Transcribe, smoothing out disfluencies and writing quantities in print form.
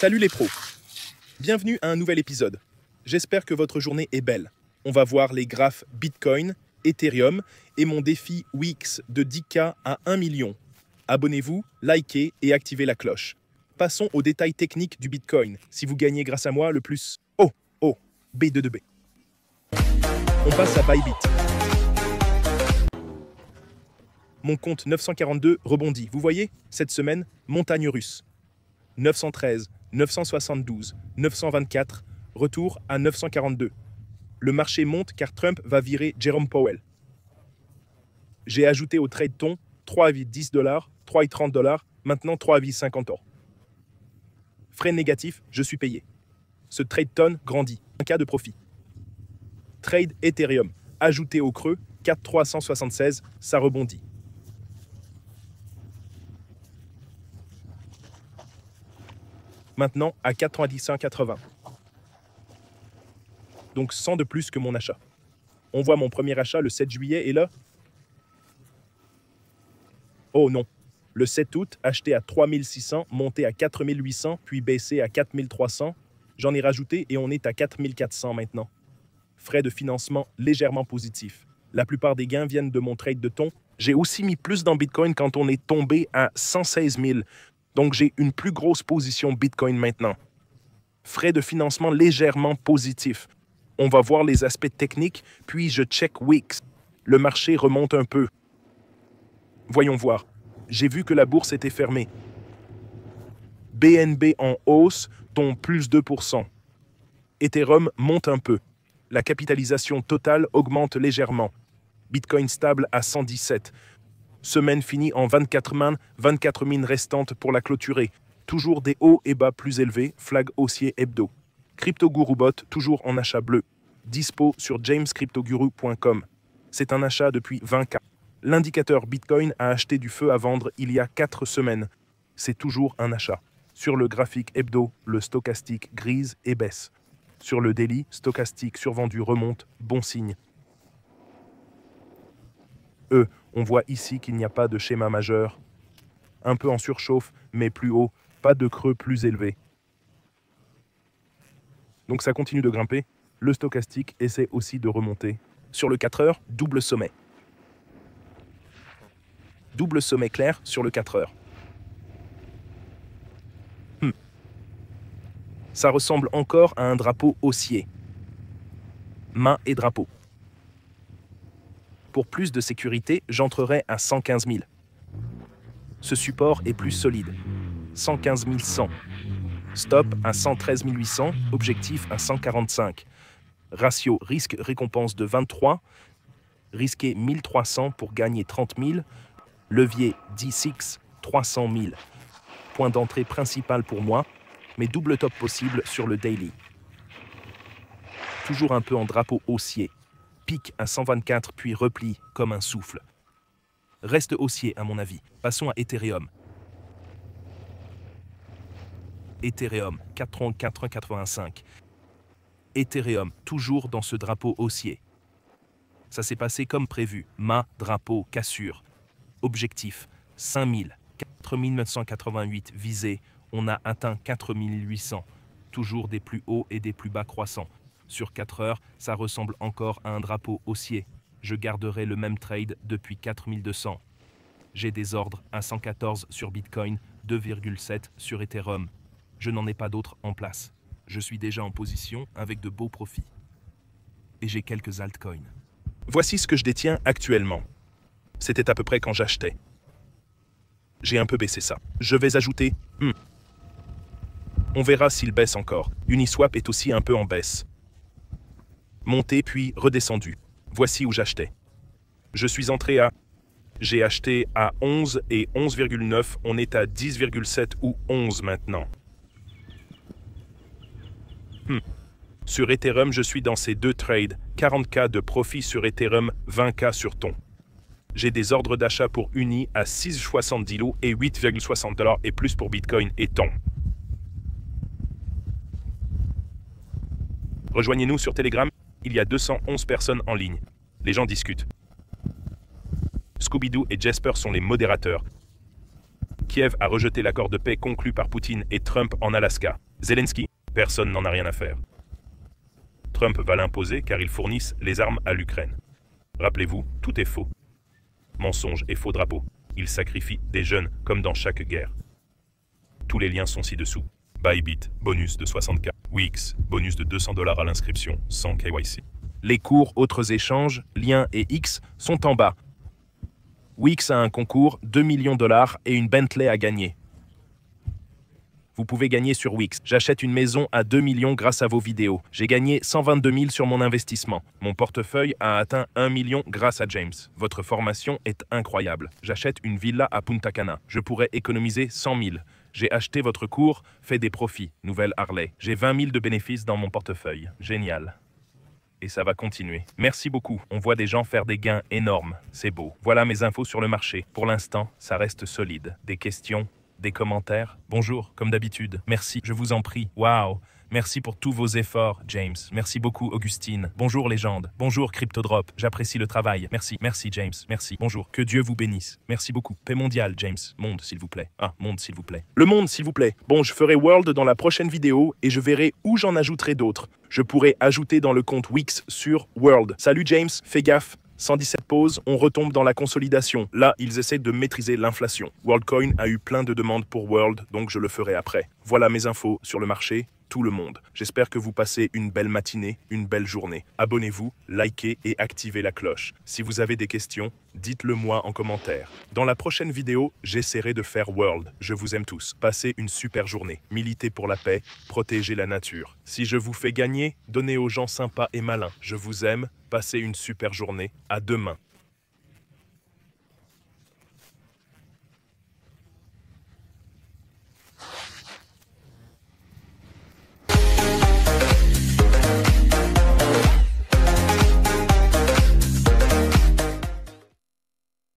Salut les pros. Bienvenue à un nouvel épisode. J'espère que votre journée est belle. On va voir les graphes Bitcoin, Ethereum et mon défi Wix de 10K à 1 million. Abonnez-vous, likez et activez la cloche. Passons aux détails techniques du Bitcoin. Si vous gagnez grâce à moi, le plus... Oh, B22B. On passe à Bybit. Mon compte 942 rebondit. Vous voyez, cette semaine, montagne russe. 913, 972, 924, retour à 942. Le marché monte car Trump va virer Jerome Powell. J'ai ajouté au trade ton 3,10 $, 3,30 $, maintenant 3,50 €. Frais négatifs, je suis payé. Ce trade ton grandit, un cas de profit. Trade Ethereum, ajouté au creux, 4,376, ça rebondit. Maintenant à 4,180. Donc 100 de plus que mon achat. On voit mon premier achat le 7 juillet et là... Oh non. Le 7 août, acheté à 3600, monté à 4800, puis baissé à 4300. J'en ai rajouté et on est à 4400 maintenant. Frais de financement légèrement positifs. La plupart des gains viennent de mon trade de thon. J'ai aussi mis plus dans Bitcoin quand on est tombé à 116 000. Donc j'ai une plus grosse position Bitcoin maintenant. Frais de financement légèrement positifs. On va voir les aspects techniques, puis je check Wix. Le marché remonte un peu. Voyons voir. J'ai vu que la bourse était fermée. BNB en hausse, dont plus 2%. Ethereum monte un peu. La capitalisation totale augmente légèrement. Bitcoin stable à 117. Semaine finie en 24 mains, 24 mines restantes pour la clôturer. Toujours des hauts et bas plus élevés, flag haussier hebdo. CryptoGuruBot, toujours en achat bleu. Dispo sur jamescryptoguru.com. C'est un achat depuis 20K. L'indicateur Bitcoin a acheté du feu à vendre il y a 4 semaines. C'est toujours un achat. Sur le graphique hebdo, le stochastique grise et baisse. Sur le daily, stochastique survendu remonte, bon signe. On voit ici qu'il n'y a pas de schéma majeur. Un peu en surchauffe, mais plus haut, pas de creux plus élevé. Donc ça continue de grimper. Le stochastique essaie aussi de remonter. Sur le 4 heures, double sommet. Double sommet clair sur le 4 heures. Ça ressemble encore à un drapeau haussier. Main et drapeau. Pour plus de sécurité, j'entrerai à 115 000. Ce support est plus solide. 115 100. Stop à 113 800, objectif à 145. Ratio risque-récompense de 23. Risqué 1300 pour gagner 30 000. Levier D6, 300 000. Point d'entrée principal pour moi, mais double top possible sur le daily. Toujours un peu en drapeau haussier. Pic à 124 puis repli comme un souffle. Reste haussier à mon avis. Passons à Ethereum. Ethereum 4,85. Ethereum toujours dans ce drapeau haussier. Ça s'est passé comme prévu. Drapeau, cassure. Objectif 5000. 4988 visé. On a atteint 4800. Toujours des plus hauts et des plus bas croissants. Sur 4 heures, ça ressemble encore à un drapeau haussier. Je garderai le même trade depuis 4200. J'ai des ordres à 114 sur Bitcoin, 2,7 sur Ethereum. Je n'en ai pas d'autres en place. Je suis déjà en position avec de beaux profits. Et j'ai quelques altcoins. Voici ce que je détiens actuellement. C'était à peu près quand j'achetais. J'ai un peu baissé ça. Je vais ajouter... On verra s'il baisse encore. Uniswap est aussi un peu en baisse. Monté puis redescendu. Voici où j'achetais. Je suis entré à... J'ai acheté à 11 et 11,9. On est à 10,7 ou 11 maintenant. Sur Ethereum, je suis dans ces deux trades. 40K de profit sur Ethereum, 20K sur ton. J'ai des ordres d'achat pour Uni à 6,70 lots et 8,60 $ et plus pour Bitcoin et ton. Rejoignez-nous sur Telegram. Il y a 211 personnes en ligne. Les gens discutent. Scooby-Doo et Jasper sont les modérateurs. Kiev a rejeté l'accord de paix conclu par Poutine et Trump en Alaska. Zelensky, personne n'en a rien à faire. Trump va l'imposer car ils fournissent les armes à l'Ukraine. Rappelez-vous, tout est faux. Mensonge et faux drapeaux. Ils sacrifient des jeunes comme dans chaque guerre. Tous les liens sont ci-dessous. Bybit, bonus de 60K. Wix, bonus de $200 à l'inscription, sans KYC. Les cours, autres échanges, liens et X sont en bas. Wix a un concours, 2 millions de dollars et une Bentley à gagner. Vous pouvez gagner sur Wix. J'achète une maison à 2 millions grâce à vos vidéos. J'ai gagné 122 000 sur mon investissement. Mon portefeuille a atteint 1 million grâce à James. Votre formation est incroyable. J'achète une villa à Punta Cana. Je pourrais économiser 100 000. J'ai acheté votre cours, fait des profits. Nouvelle Harley. J'ai 20 000 de bénéfices dans mon portefeuille. Génial. Et ça va continuer. Merci beaucoup. On voit des gens faire des gains énormes. C'est beau. Voilà mes infos sur le marché. Pour l'instant, ça reste solide. Des questions? Des commentaires? Bonjour, comme d'habitude. Merci, je vous en prie. Waouh! Merci pour tous vos efforts, James. Merci beaucoup, Augustine. Bonjour, légende. Bonjour, CryptoDrop. J'apprécie le travail. Merci, merci, James. Merci. Bonjour. Que Dieu vous bénisse. Merci beaucoup. Paix mondiale, James. Monde, s'il vous plaît. Ah, monde, s'il vous plaît. Le monde, s'il vous plaît. Bon, je ferai World dans la prochaine vidéo et je verrai où j'en ajouterai d'autres. Je pourrai ajouter dans le compte Wix sur World. Salut, James. Fais gaffe. 117 pauses, on retombe dans la consolidation. Là, ils essaient de maîtriser l'inflation. WorldCoin a eu plein de demandes pour World, donc je le ferai après. Voilà mes infos sur le marché, tout le monde. J'espère que vous passez une belle matinée, une belle journée. Abonnez-vous, likez et activez la cloche. Si vous avez des questions, dites-le moi en commentaire. Dans la prochaine vidéo, j'essaierai de faire World. Je vous aime tous. Passez une super journée. Militez pour la paix, protégez la nature. Si je vous fais gagner, donnez aux gens sympas et malins. Je vous aime. Passez une super journée. À demain.